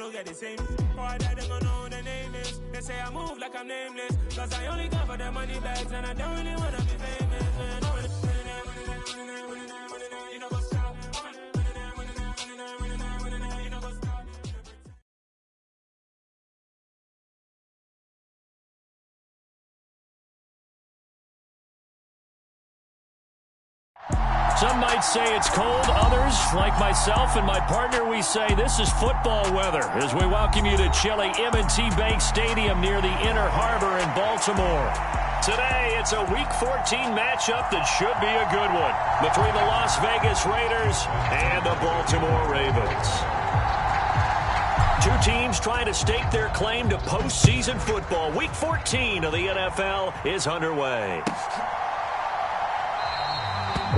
don't get the same. Boy, that they gonna know the name is. They say I move like I'm nameless. Cause I only come for the money bags and I don't really wanna be famous. You know what's up. Some might say it's cold. Others, like myself and my partner, we say this is football weather as we welcome you to chilly M&T Bank Stadium near the Inner Harbor in Baltimore. Today, it's a Week 14 matchup that should be a good one between the Las Vegas Raiders and the Baltimore Ravens. Two teams trying to stake their claim to postseason football. Week 14 of the NFL is underway.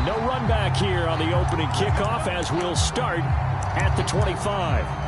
No run back here on the opening kickoff as we'll start at the 25.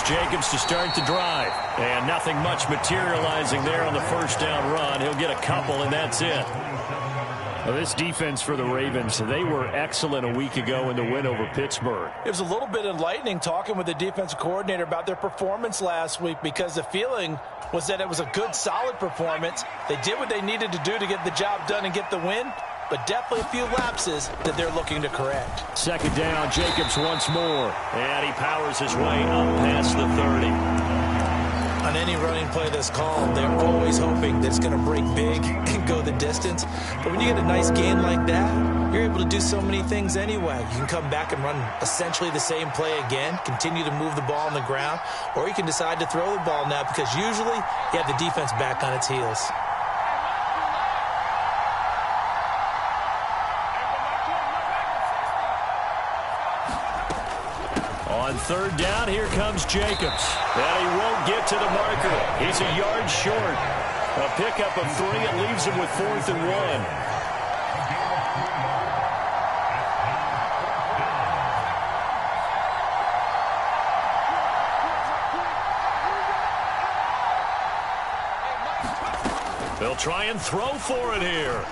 Jacobs to start the drive. And nothing much materializing there on the first down run. He'll get a couple, and that's it. Well, this defense for the Ravens, they were excellent a week ago in the win over Pittsburgh. It was a little bit enlightening talking with the defensive coordinator about their performance last week because the feeling was that it was a good, solid performance. They did what they needed to do to get the job done and get the win, but definitely a few lapses that they're looking to correct. Second down, Jacobs once more, and he powers his way up past the 30. On any running play that's called, they're always hoping that it's going to break big and go the distance. But when you get a nice gain like that, you're able to do so many things anyway. You can come back and run essentially the same play again, continue to move the ball on the ground, or you can decide to throw the ball now because usually you have the defense back on its heels. On third down, here comes Jacobs. And he won't get to the marker. He's a yard short. A pickup of 3. It leaves him with 4th and 1. They'll try and throw for it here.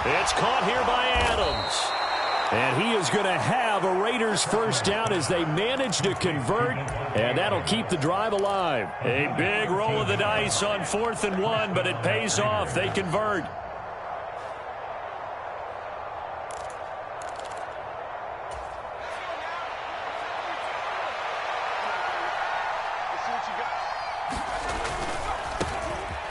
It's caught here by Adams. And he is going to have a Raiders first down as they manage to convert, and that'll keep the drive alive. A big roll of the dice on 4th and 1, but it pays off. They convert.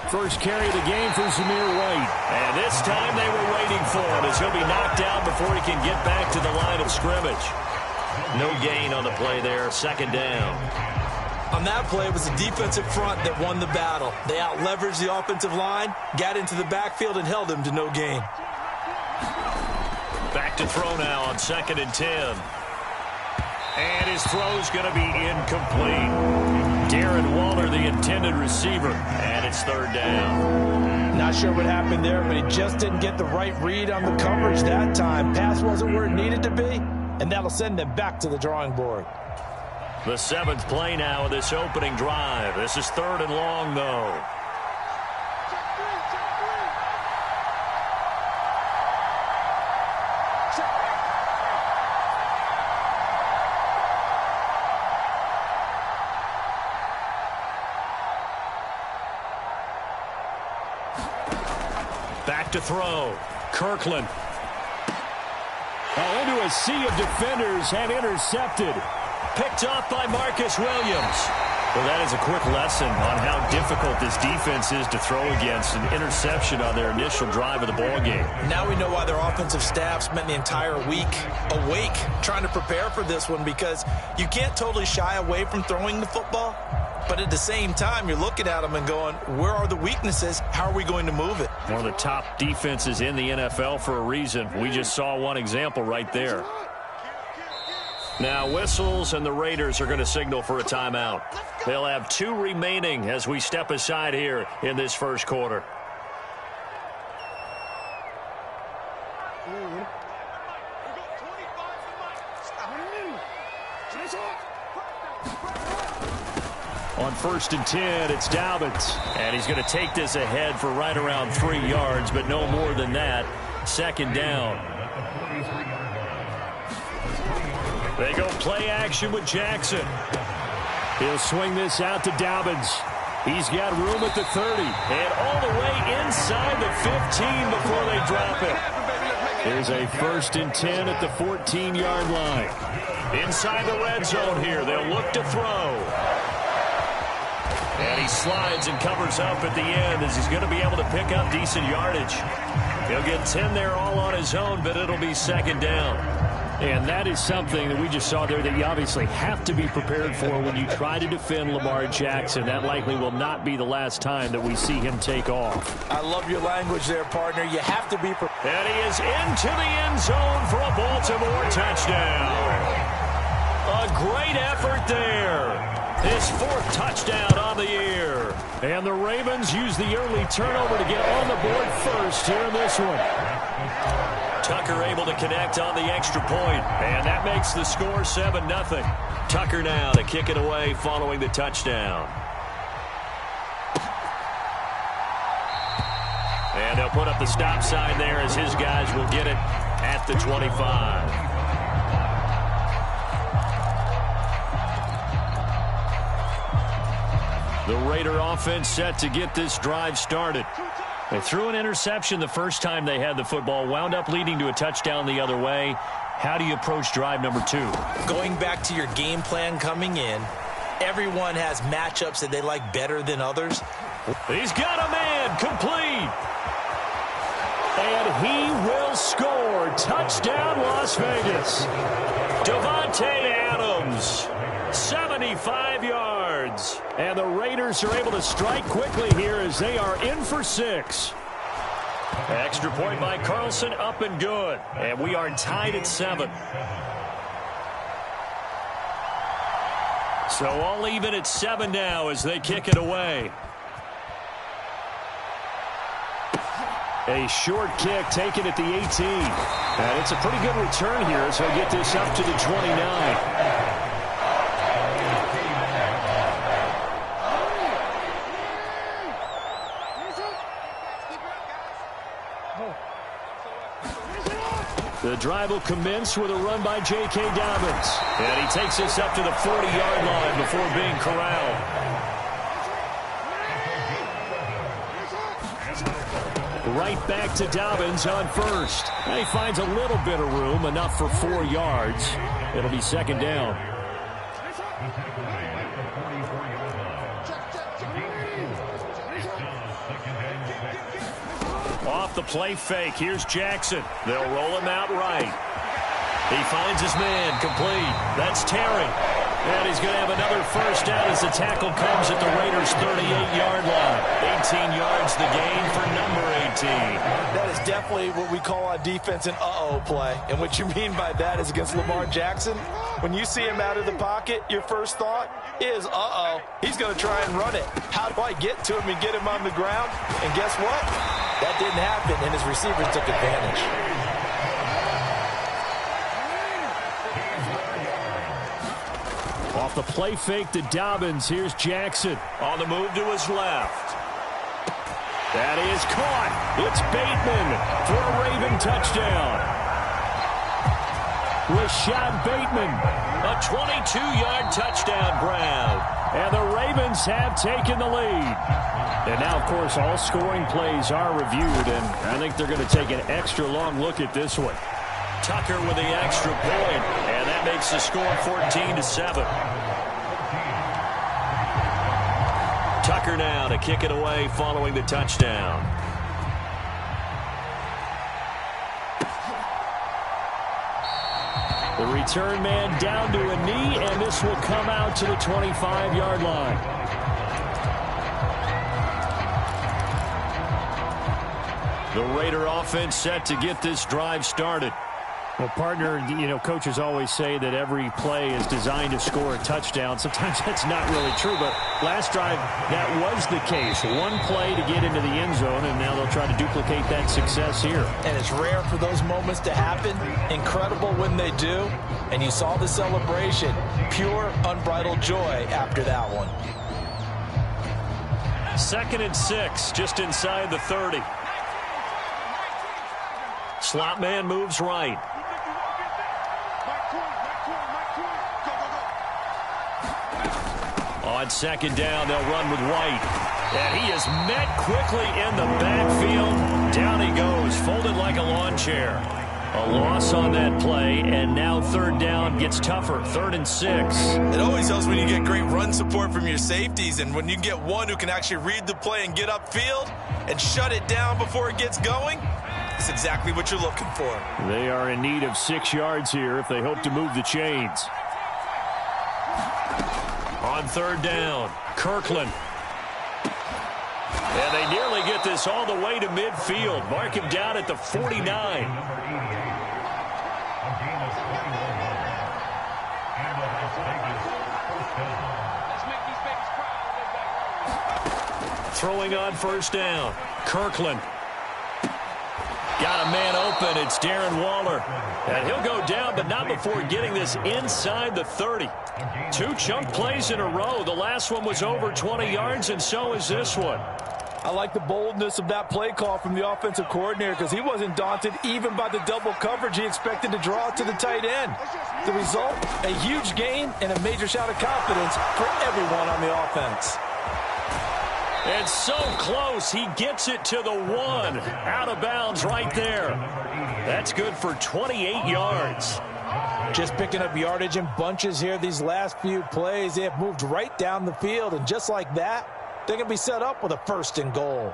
First carry of the game for Zamir White. And this time they were waiting for him as he'll be knocked down before he can get back to the line of scrimmage. No gain on the play there. Second down. On that play, it was the defensive front that won the battle. They out-leveraged the offensive line, got into the backfield, and held him to no gain. Back to throw now on 2nd and 10. And his throw's going to be incomplete. Darren Waller, the intended receiver, and it's 3rd down. Not sure what happened there, but he just didn't get the right read on the coverage that time. Pass wasn't where it needed to be, and that'll send them back to the drawing board. The 7th play now of this opening drive. This is 3rd and long, though. Back to throw. Kirkland. Into a sea of defenders and intercepted. Picked off by Marcus Williams. Well, that is a quick lesson on how difficult this defense is to throw against. An interception on their initial drive of the ballgame. Now we know why their offensive staff spent the entire week awake trying to prepare for this one, because you can't totally shy away from throwing the football. But at the same time, you're looking at them and going, where are the weaknesses? How are we going to move it? One of the top defenses in the NFL for a reason. We just saw one example right there. Now whistles, and the Raiders are going to signal for a timeout. They'll have 2 remaining as we step aside here in this first quarter. On 1st and 10, it's Dobbins. And he's going to take this ahead for right around 3 yards, but no more than that. 2nd down. They go play action with Jackson. He'll swing this out to Dobbins. He's got room at the 30. And all the way inside the 15 before they drop it. There's a 1st and 10 at the 14-yard line. Inside the red zone here. They'll look to throw. And he slides and covers up at the end as he's going to be able to pick up decent yardage. He'll get 10 there all on his own, but it'll be 2nd down. And that is something that we just saw there that you obviously have to be prepared for when you try to defend Lamar Jackson. That likely will not be the last time that we see him take off. I love your language there, partner. You have to be prepared. And he is into the end zone for a Baltimore touchdown. A great effort there. His 4th touchdown on the year. And the Ravens use the early turnover to get on the board first here in this one. Tucker able to connect on the extra point. And that makes the score 7-0. Tucker now to kick it away following the touchdown. And they'll put up the stop sign there as his guys will get it at the 25. The Raider offense set to get this drive started. They threw an interception the first time they had the football, wound up leading to a touchdown the other way. How do you approach drive number 2? Going back to your game plan coming in, everyone has matchups that they like better than others. He's got a man, complete. And he will score. Touchdown, Las Vegas. Davante Adams, 75 yards. And the Raiders are able to strike quickly here as they are in for 6. Extra point by Carlson, up and good. And we are tied at 7. So all even at 7 now as they kick it away. A short kick taken at the 18. And it's a pretty good return here as he'll get this up to the 29. The drive will commence with a run by J.K. Dobbins. And he takes this up to the 40-yard line before being corralled. Right back to Dobbins on first. And he finds a little bit of room, enough for 4 yards. It'll be second down. Off the play fake, here's Jackson. They'll roll him out right. He finds his man, complete. That's Terry. And he's going to have another first down as the tackle comes at the Raiders' 38-yard line. 18 yards the gain for number 18. That is definitely what we call a defense an uh-oh play. And what you mean by that is against Lamar Jackson, when you see him out of the pocket, your first thought is, uh-oh, he's going to try and run it. How do I get to him and get him on the ground? And guess what? That didn't happen, and his receivers took advantage. Off the play fake to Dobbins, here's Jackson. On the move to his left. That is caught. It's Bateman for a Raven touchdown. Rashad Bateman, a 22-yard touchdown grab. And the Ravens have taken the lead. And now, of course, all scoring plays are reviewed, and I think they're going to take an extra long look at this one. Tucker with the extra point, and that makes the score 14-7. Tucker now to kick it away following the touchdown. The return man down to a knee, and this will come out to the 25-yard line. The Raider offense set to get this drive started. Well, partner, you know, coaches always say that every play is designed to score a touchdown. Sometimes that's not really true, but last drive, that was the case. One play to get into the end zone, and now they'll try to duplicate that success here. And it's rare for those moments to happen. Incredible when they do. And you saw the celebration. Pure, unbridled joy after that one. 2nd and 6, just inside the 30. Slot man moves right. On 2nd down, they'll run with White. And he is met quickly in the backfield. Down he goes, folded like a lawn chair. A loss on that play, and now 3rd down gets tougher. 3rd and 6. It always helps when you get great run support from your safeties, and when you get one who can actually read the play and get upfield and shut it down before it gets going, that's exactly what you're looking for. They are in need of 6 yards here if they hope to move the chains. On 3rd down, Kirkland. And they nearly get this all the way to midfield. Mark him down at the 49. Throwing on 1st down, Kirkland. Got a man open. It's Darren Waller. And he'll go down, but not before getting this inside the 30. 2 chunk plays in a row. The last one was over 20 yards, and so is this one. I like the boldness of that play call from the offensive coordinator because he wasn't daunted even by the double coverage he expected to draw to the tight end. The result, a huge gain and a major shot of confidence for everyone on the offense. And so close, he gets it to the 1. Out of bounds right there. That's good for 28 yards. Just picking up yardage in bunches here these last few plays. They have moved right down the field, and just like that, they're going to be set up with a 1st and goal.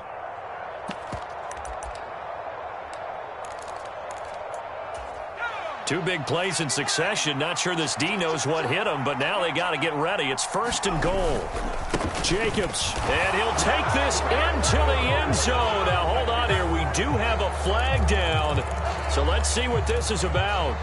Two big plays in succession. Not sure this D knows what hit him, but now they got to get ready. It's 1st and goal. Jacobs, and he'll take this into the end zone. Now, hold on here. We do have a flag down, so let's see what this is about.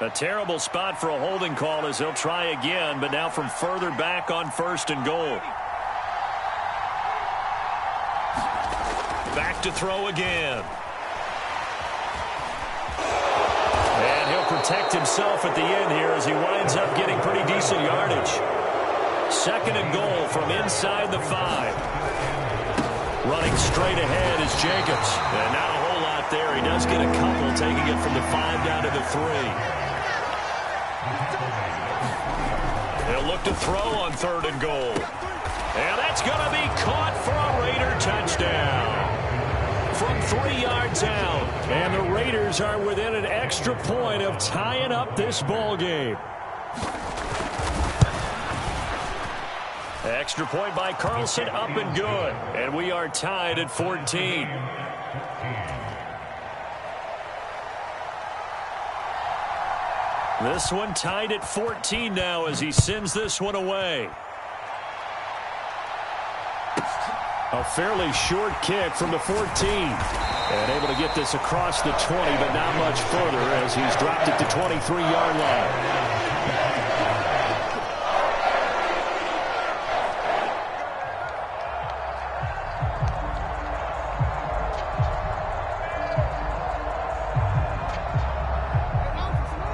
A terrible spot for a holding call as he'll try again, but now from further back on 1st and goal. Back to throw again. And he'll protect himself at the end here as he winds up getting pretty decent yardage. 2nd and goal from inside the 5. Running straight ahead is Jacobs. And not a whole lot there. He does get a couple, taking it from the 5 down to the 3. They'll look to throw on 3rd and goal. And that's going to be caught for a Raider touchdown. From 3 yards out. And the Raiders are within an extra point of tying up this ball game. Extra point by Carlson, up and good. And we are tied at 14. This one tied at 14 now as he sends this one away. A fairly short kick from the 14. And able to get this across the 20, but not much further as he's dropped it to 23-yard line.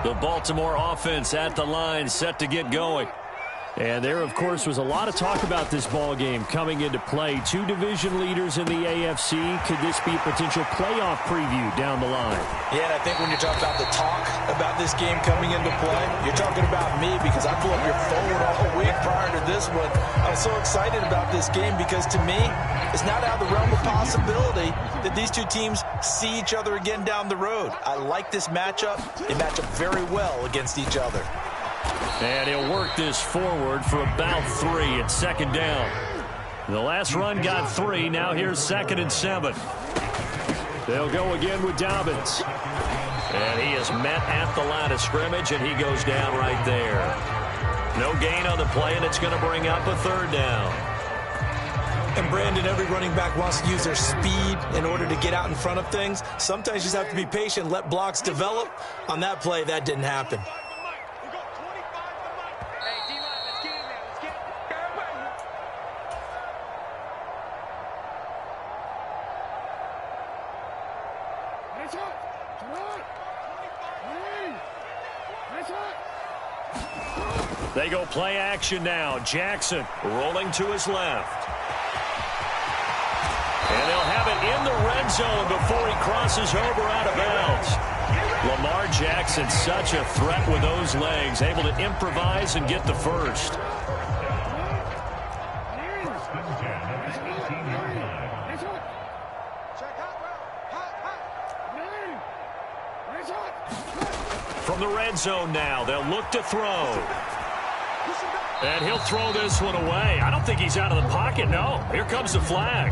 The Baltimore offense at the line, set to get going. And there, of course, was a lot of talk about this ball game coming into play. 2 division leaders in the AFC. Could this be a potential playoff preview down the line? Yeah, and I think when you're talking about the talk about this game coming into play, you're talking about me because I pulled up your phone all week prior to this one. I was so excited about this game because, to me, it's not out of the realm of possibility that these two teams see each other again down the road. I like this matchup. They match up very well against each other. And he'll work this forward for about 3 at 2nd down. The last run got 3. Now here's 2nd and 7. They'll go again with Dobbins. And he is met at the line of scrimmage, and he goes down right there. No gain on the play, and it's going to bring up a 3rd down. And Brandon, every running back wants to use their speed in order to get out in front of things. Sometimes you just have to be patient, let blocks develop. On that play, that didn't happen. They go play action now. Jackson rolling to his left. And they'll have it in the red zone before he crosses over out of bounds. Lamar Jackson, such a threat with those legs, able to improvise and get the first. From the red zone now, they'll look to throw. And he'll throw this one away. I don't think he's out of the pocket, no. Here comes the flag.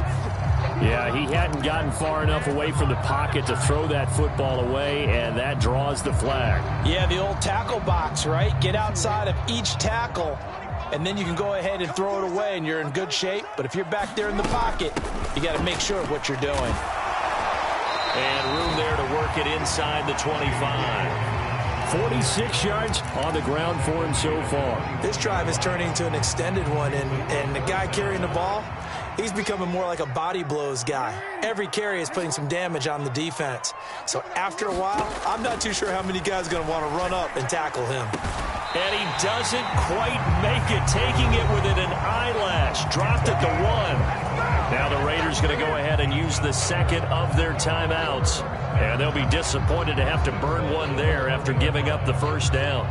Yeah, he hadn't gotten far enough away from the pocket to throw that football away, and that draws the flag. Yeah, the old tackle box, right? Get outside of each tackle, and then you can go ahead and throw it away, and you're in good shape. But if you're back there in the pocket, you got to make sure of what you're doing. And room there to work it inside the 25. 46 yards on the ground for him so far. This drive is turning into an extended one, and the guy carrying the ball, he's becoming more like a body blows guy. Every carry is putting some damage on the defense. So after a while, I'm not too sure how many guys are going to want to run up and tackle him. And he doesn't quite make it, taking it within an eyelash. Dropped at the 1. Now the Raiders going to go ahead and use the second of their timeouts. And they'll be disappointed to have to burn one there after giving up the first down.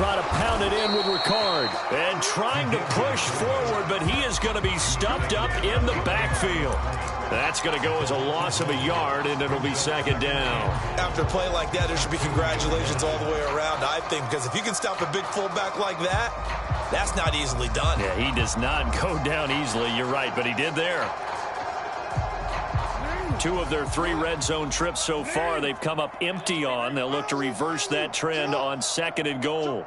try to pound it in with Ricard. And trying to push forward, but he is going to be stuffed up in the backfield. That's going to go as a loss of a yard, and it'll be second down. After a play like that, there should be congratulations all the way around, I think, because if you can stop a big fullback like that, that's not easily done. Yeah, he does not go down easily. You're right, but he did there. 2 of their 3 red zone trips so far, they've come up empty on. They'll look to reverse that trend on 2nd and goal.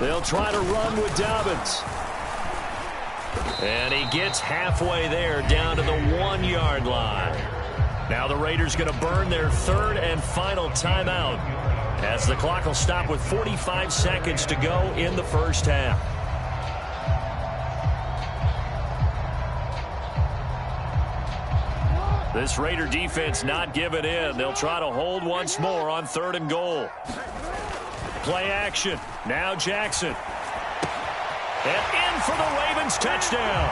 They'll try to run with Dobbins. And he gets halfway there, down to the 1-yard line. Now the Raiders going to burn their 3rd and final timeout, as the clock will stop with 45 seconds to go in the first half. This Raider defense not giving in. They'll try to hold once more on 3rd and goal. Play action. Now Jackson. And in for the Ravens touchdown.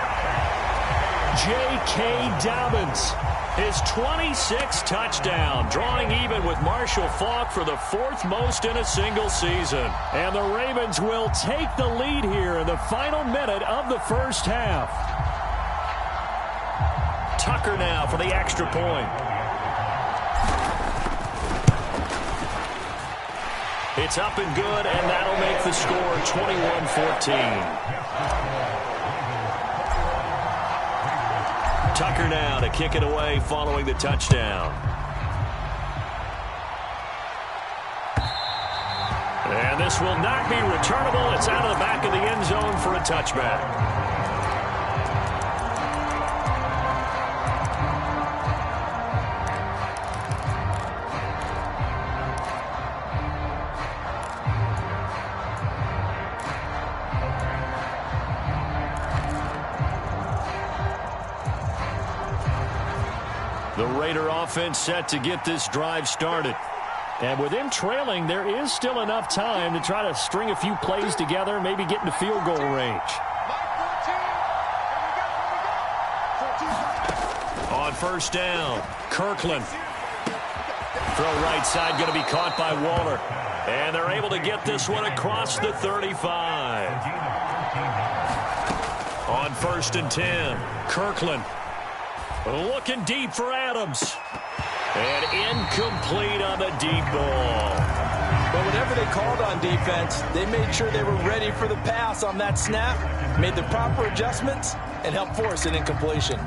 J.K. Dobbins, his 26th touchdown, drawing even with Marshall Faulk for the 4th most in a single season. And the Ravens will take the lead here in the final minute of the first half. Tucker now for the extra point. It's up and good, and that'll make the score 21-14. Tucker now to kick it away following the touchdown. And this will not be returnable. It's out of the back of the end zone for a touchback. The Raider offense set to get this drive started. And with him trailing, there is still enough time to try to string a few plays together, maybe get into field goal range. On first down, Kirkland. Throw right side, going to be caught by Waller. And they're able to get this one across the 35. On 1st and 10, Kirkland. Looking deep for Adams. And incomplete on the deep ball. But whatever they called on defense, they made sure they were ready for the pass on that snap, made the proper adjustments, and helped force an incompletion.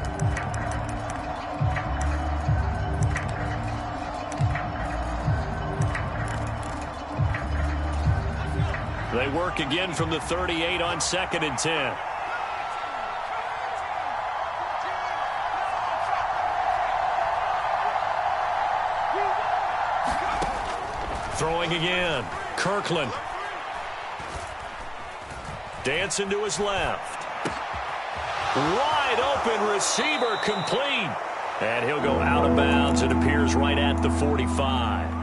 They work again from the 38 on 2nd and 10. Throwing again, Kirkland. Dancing to his left. Wide open receiver, complete. And he'll go out of bounds. It appears right at the 45.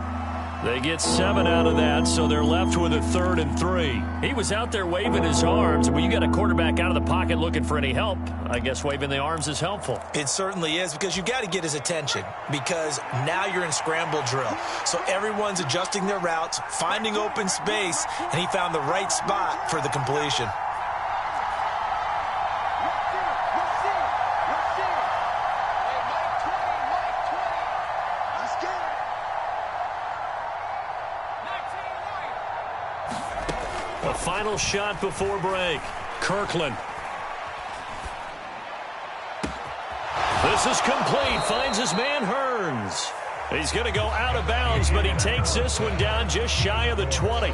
They get 7 out of that, so they're left with a 3rd and 3. He was out there waving his arms. When you got a quarterback out of the pocket looking for any help, I guess waving the arms is helpful. It certainly is, because you got to get his attention, because now you're in scramble drill. So everyone's adjusting their routes, finding open space, and he found the right spot for the completion. A final shot before break. Kirkland. This is complete. Finds his man Hearns. He's going to go out of bounds, but he takes this one down just shy of the 20.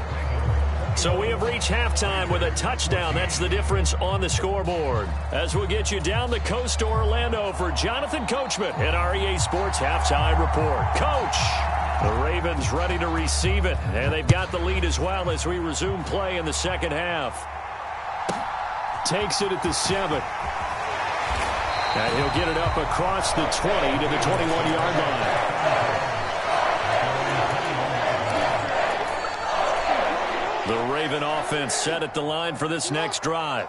So we have reached halftime with a touchdown. That's the difference on the scoreboard. As we'll get you down the coast to Orlando for Jonathan Coachman in our EA Sports Halftime Report. Coach! The Ravens ready to receive it, and they've got the lead as well as we resume play in the second half. Takes it at the 7. And he'll get it up across the 20 to the 21-yard line. The even offense set at the line for this next drive.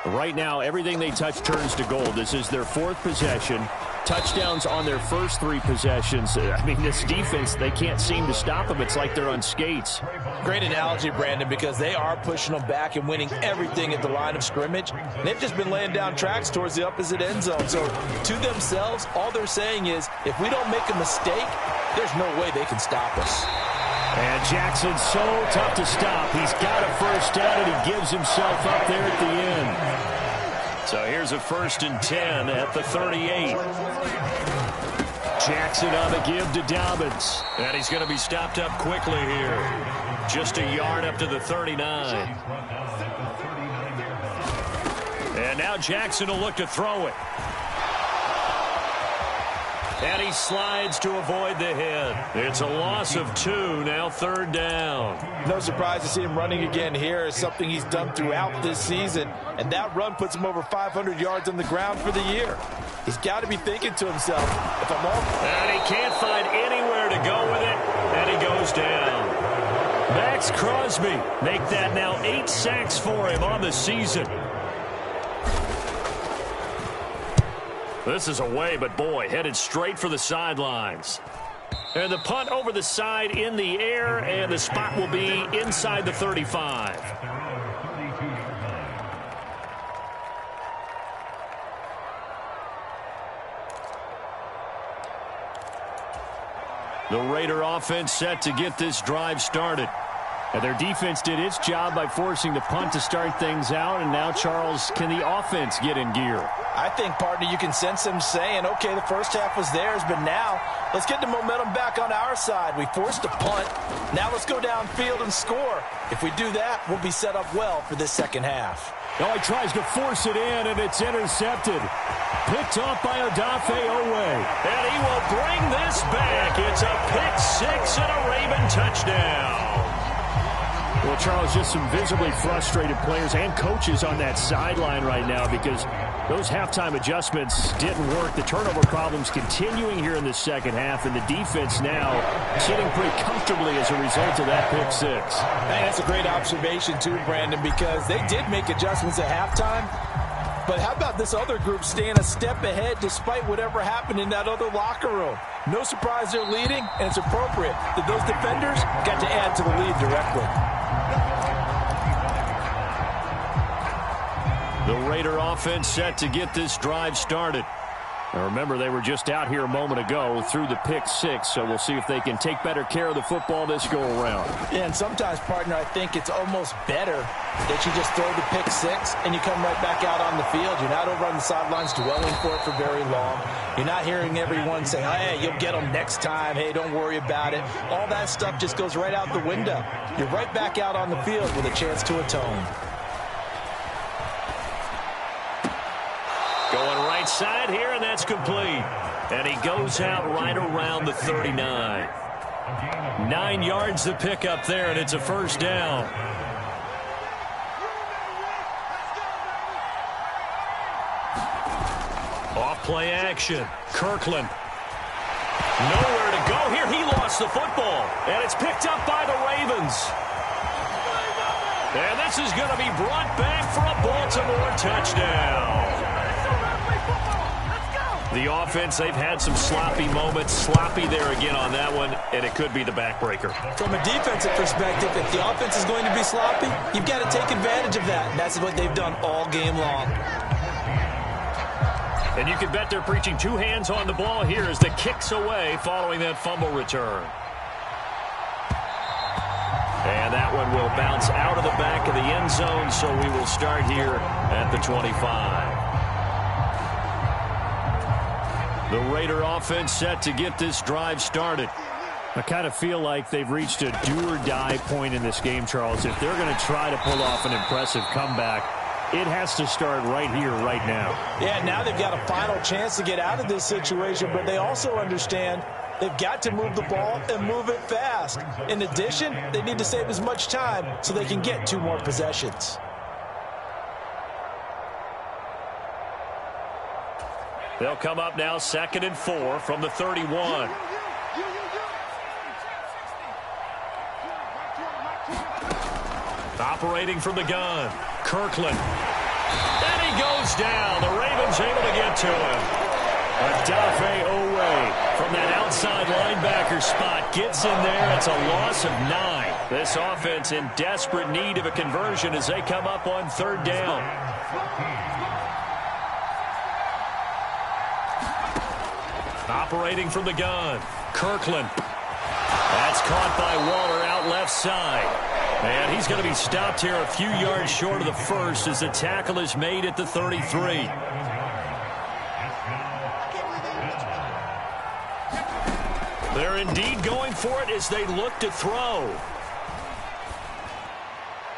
Right now, everything they touch turns to gold. This is their 4th possession. Touchdowns on their first 3 possessions. I mean, this defense, they can't seem to stop them. It's like they're on skates. Great analogy, Brandon, because they are pushing them back and winning everything at the line of scrimmage. They've just been laying down tracks towards the opposite end zone. So to themselves, all they're saying is, if we don't make a mistake, there's no way they can stop us. And Jackson's so tough to stop. He's got a first down, and he gives himself up there at the end. So here's a 1st and 10 at the 38. Jackson on the give to Dobbins. And he's going to be stopped up quickly here. Just a yard up to the 39. And now Jackson will look to throw it. And he slides to avoid the hit. It's a loss of 2, now 3rd down. No surprise to see him running again here. It's something he's done throughout this season. And that run puts him over 500 yards on the ground for the year. He's got to be thinking to himself, if I'm off. And he can't find anywhere to go with it. And he goes down. Max Crosby, make that now 8 sacks for him on the season. This is away, but boy, headed straight for the sidelines. And the punt over the side in the air, and the spot will be inside the 35. The Raider offense set to get this drive started. And their defense did its job by forcing the punt to start things out, and now, Charles, can the offense get in gear? I think, partner, you can sense them saying, okay, the first half was theirs, but now let's get the momentum back on our side. We forced a punt. Now let's go downfield and score. If we do that, we'll be set up well for this second half. Oh, he tries to force it in, and it's intercepted. Picked off by Odafe Owe. And he will bring this back. It's a pick 6 and a Raven touchdown. Well, Charles, just some visibly frustrated players and coaches on that sideline right now because those halftime adjustments didn't work. The turnover problems continuing here in the second half, and the defense now sitting pretty comfortably as a result of that pick 6. Man, that's a great observation too, Brandon, because they did make adjustments at halftime. But how about this other group staying a step ahead despite whatever happened in that other locker room? No surprise they're leading, and it's appropriate that those defenders got to add to the lead directly. The Raider offense set to get this drive started. Now remember, they were just out here a moment ago through the pick 6, so we'll see if they can take better care of the football this go-around. Yeah, and sometimes, partner, I think it's almost better that you just throw the pick 6 and you come right back out on the field. You're not over on the sidelines dwelling for it for very long. You're not hearing everyone say, hey, you'll get them next time. Hey, don't worry about it. All that stuff just goes right out the window. You're right back out on the field with a chance to atone. Going right side here, and that's complete. And he goes out right around the 39. 9 yards to pick up there, and it's a first down. Off play action. Kirkland. Nowhere to go here. He lost the football, and it's picked up by the Ravens. And this is going to be brought back for a Baltimore touchdown. The offense, they've had some sloppy moments. Sloppy there again on that one, and it could be the backbreaker. From a defensive perspective, if the offense is going to be sloppy, you've got to take advantage of that. And that's what they've done all game long. And you can bet they're preaching 2 hands on the ball here as the kick's away following that fumble return. And that one will bounce out of the back of the end zone, so we will start here at the 25. The Raider offense set to get this drive started. I kind of feel like they've reached a do-or-die point in this game, Charles. If they're going to try to pull off an impressive comeback, it has to start right here, right now. Yeah, now they've got a final chance to get out of this situation, but they also understand they've got to move the ball and move it fast. In addition, they need to save as much time so they can get 2 more possessions. They'll come up now 2nd and 4 from the 31. Operating from the gun, Kirkland. And he goes down. The Ravens able to get to him. Odafe Oweh from that outside linebacker spot gets in there. It's a loss of 9. This offense in desperate need of a conversion as they come up on 3rd down. Operating from the gun, Kirkland. That's caught by Waller out left side. And he's going to be stopped here a few yards short of the first as the tackle is made at the 33. They're indeed going for it as they look to throw.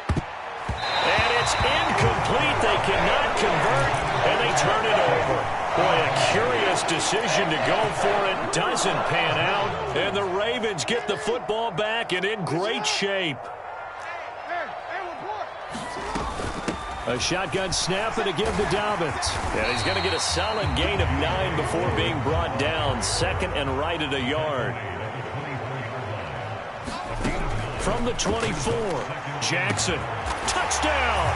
And it's incomplete. They cannot convert, and they turn it over. Boy, a curious decision to go for it. Doesn't pan out, and the Ravens get the football back and in great shape. A shotgun snap and a give to Dobbins. And he's going to get a solid gain of 9 before being brought down. 2nd and right at a yard. From the 24, Jackson. Touchdown!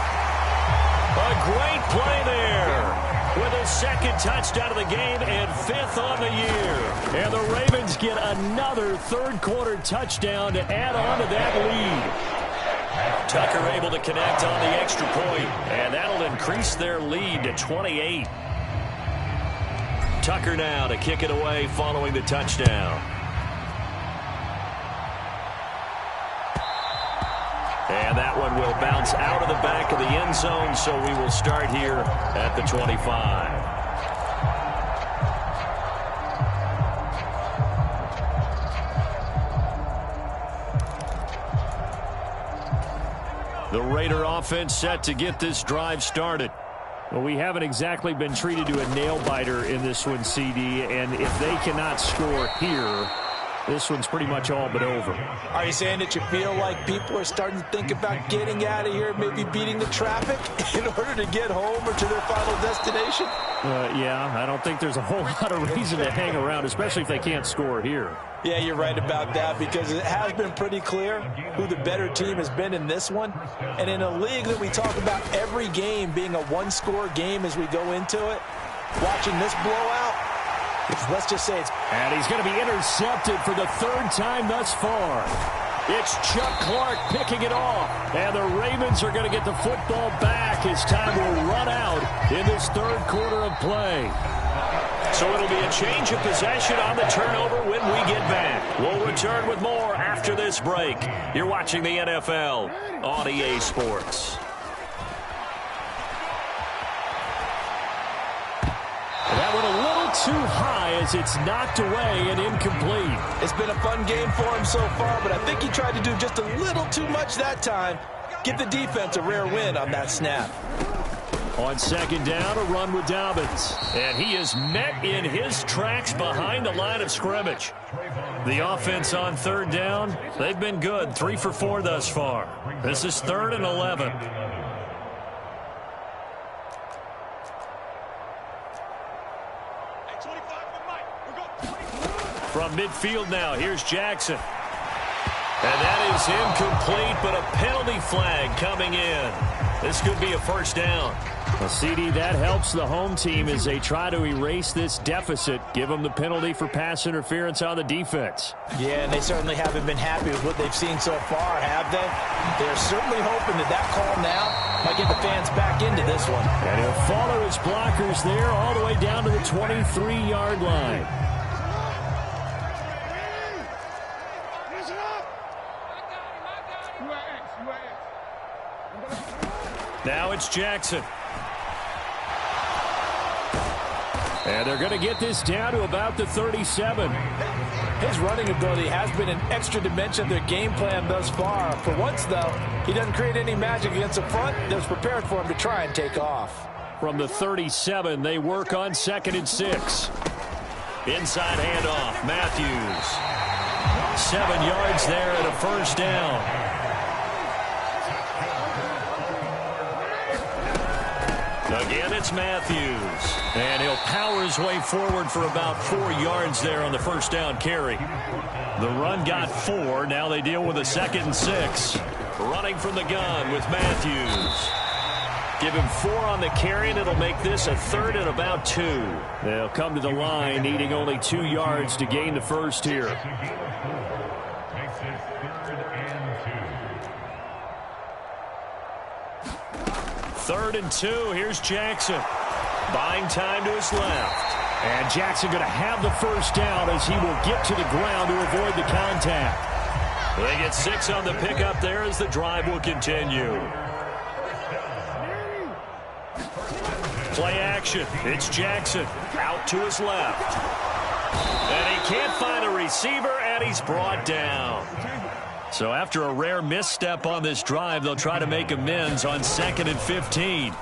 A great play there. With his 2nd touchdown of the game and 5th on the year. And the Ravens get another 3rd quarter touchdown to add on to that lead. Tucker able to connect on the extra point, and that'll increase their lead to 28. Tucker now to kick it away following the touchdown. And that one will bounce out of the back of the end zone, so we will start here at the 25. The Raider offense set to get this drive started. Well, we haven't exactly been treated to a nail-biter in this one, CD, and if they cannot score here, this one's pretty much all but over. Are you saying that you feel like people are starting to think about getting out of here, maybe beating the traffic in order to get home or to their final destination? Yeah, I don't think there's a whole lot of reason to hang around, especially if they can't score here. Yeah, you're right about that because it has been pretty clear who the better team has been in this one. And in a league that we talk about every game being a one-score game as we go into it, watching this blowout, let's just say it's... And he's going to be intercepted for the 3rd time thus far. It's Chuck Clark picking it off. And the Ravens are going to get the football back as time will run out in this 3rd quarter of play. So it'll be a change of possession on the turnover when we get back. We'll return with more after this break. You're watching the NFL on EA Sports. That one a little too high as it's knocked away and incomplete. It's been a fun game for him so far, but I think he tried to do just a little too much that time. Give the defense a rare win on that snap. On 2nd down, a run with Dobbins. And he is met in his tracks behind the line of scrimmage. The offense on 3rd down, they've been good. 3 for 4 thus far. This is 3rd and 11. From midfield now, here's Jackson. And that is incomplete, but a penalty flag coming in. This could be a 1st down. Well, CD, that helps the home team as they try to erase this deficit. Give them the penalty for pass interference on the defense. Yeah, and they certainly haven't been happy with what they've seen so far, have they? They're certainly hoping that that call now might get the fans back into this one. And he'll follow his blockers there all the way down to the 23-yard line. Now it's Jackson. And they're going to get this down to about the 37. His running ability has been an extra dimension of their game plan thus far. For once, though, he doesn't create any magic against the front that's prepared for him to try and take off. From the 37, they work on 2nd and 6. Inside handoff, Matthews. 7 yards there and a 1st down. Again, it's Matthews. And he'll power his way forward for about 4 yards there on the 1st down carry. The run got 4. Now they deal with a 2nd and 6. running from the gun with Matthews. Give him 4 on the carry, and it'll make this a 3rd and about 2. They'll come to the line, needing only 2 yards to gain the first here. Third and 2. Here's Jackson. Buying time to his left. And Jackson going to have the first down as he will get to the ground to avoid the contact. They get 6 on the pickup there as the drive will continue. Play action. It's Jackson out to his left. And he can't find a receiver, and he's brought down. So after a rare misstep on this drive, they'll try to make amends on 2nd and 15.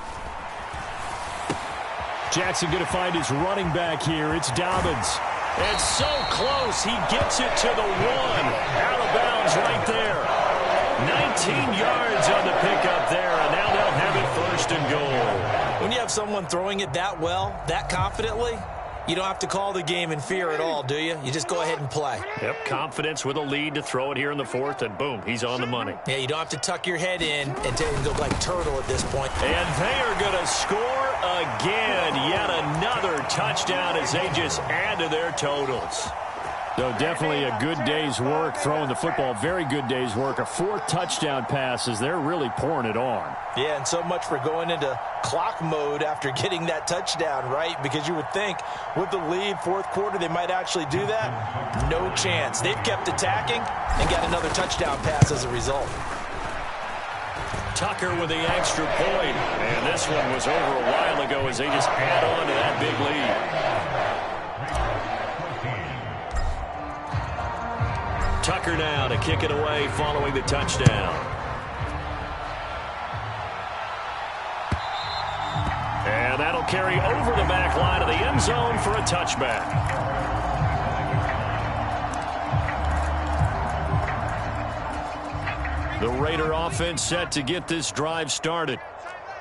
Jackson going to find his running back here. It's Dobbins. And so close. He gets it to the 1. Out of bounds right there. 19 yards on the pickup there, and now they'll have it 1st and goal. When you have someone throwing it that well, that confidently, you don't have to call the game in fear at all, do you? You just go ahead and play. Yep, confidence with a lead to throw it here in the 4th, and boom, he's on the money. Yeah, you don't have to tuck your head in and go like turtle at this point. And they are going to score again. Yet another touchdown as they just add to their totals. So definitely a good day's work throwing the football. Very good day's work. A 4th touchdown pass as they're really pouring it on. Yeah, and so much for going into clock mode after getting that touchdown, right? Because you would think with the lead, 4th quarter, they might actually do that. No chance. They've kept attacking and got another touchdown pass as a result. Tucker with the extra point. And this one was over a while ago as they just add on to that big lead. Tucker now to kick it away following the touchdown. And that'll carry over the back line of the end zone for a touchback. The Raider offense set to get this drive started.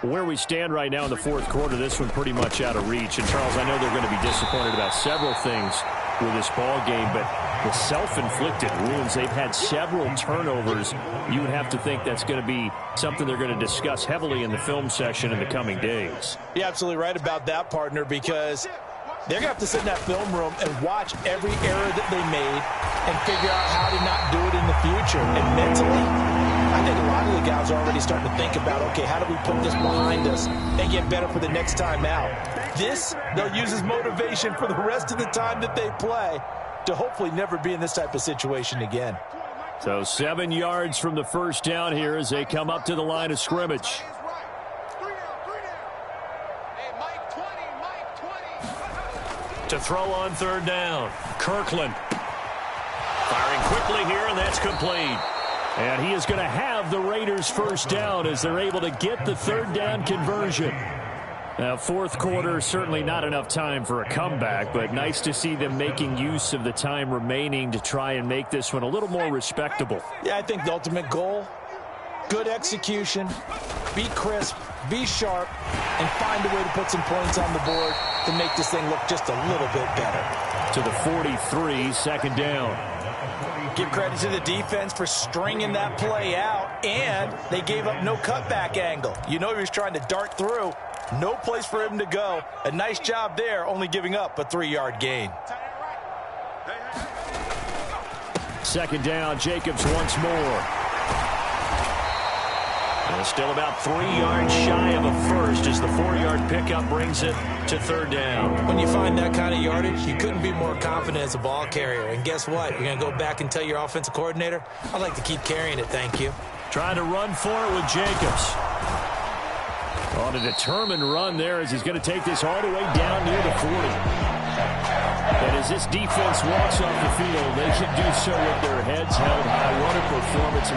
Where we stand right now in the 4th quarter, this one pretty much out of reach. And, Charles, I know they're going to be disappointed about several things with this ball game, but the self-inflicted wounds, they've had several turnovers. You would have to think that's going to be something they're going to discuss heavily in the film session in the coming days. You're absolutely right about that, partner, because they're going to have to sit in that film room and watch every error that they made and figure out how to not do it in the future. And mentally, I think a lot of the guys are already starting to think about, okay, how do we put this behind us and get better for the next time out? This, they'll use as motivation for the rest of the time that they play to hopefully never be in this type of situation again. So 7 yards from the first down here as they come up to the line of scrimmage. To throw on 3rd down, Kirkland. Firing quickly here, and that's complete. And he is going to have the Raiders' first down as they're able to get the 3rd down conversion. Now, 4th quarter, certainly not enough time for a comeback, but nice to see them making use of the time remaining to try and make this one a little more respectable. Yeah, I think the ultimate goal, good execution, be crisp, be sharp, and find a way to put some points on the board to make this thing look just a little bit better. To the 43, 2nd down. Give credit to the defense for stringing that play out, and they gave up no cutback angle. You know he was trying to dart through. No place for him to go. A nice job there, only giving up a 3-yard gain. 2nd down, Jacobs once more. And still about 3 yards shy of a first as the 4-yard pickup brings it to 3rd down. When you find that kind of yardage, you couldn't be more confident as a ball carrier. And guess what? You're going to go back and tell your offensive coordinator, I'd like to keep carrying it, thank you. Trying to run for it with Jacobs. On a determined run there as he's going to take this all the way down near the 40. And as this defense walks off the field, they can do so with their heads held high. What a performance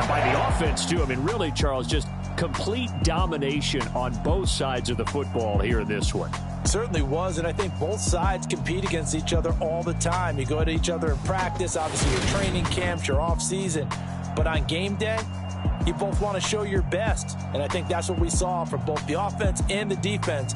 by the offense, too. I mean, really, Charles, just complete domination on both sides of the football here in this one. Certainly was, and I think both sides compete against each other all the time. You go at each other in practice, obviously your training camps, your off-season. But on game day, you both want to show your best. And I think that's what we saw from both the offense and the defense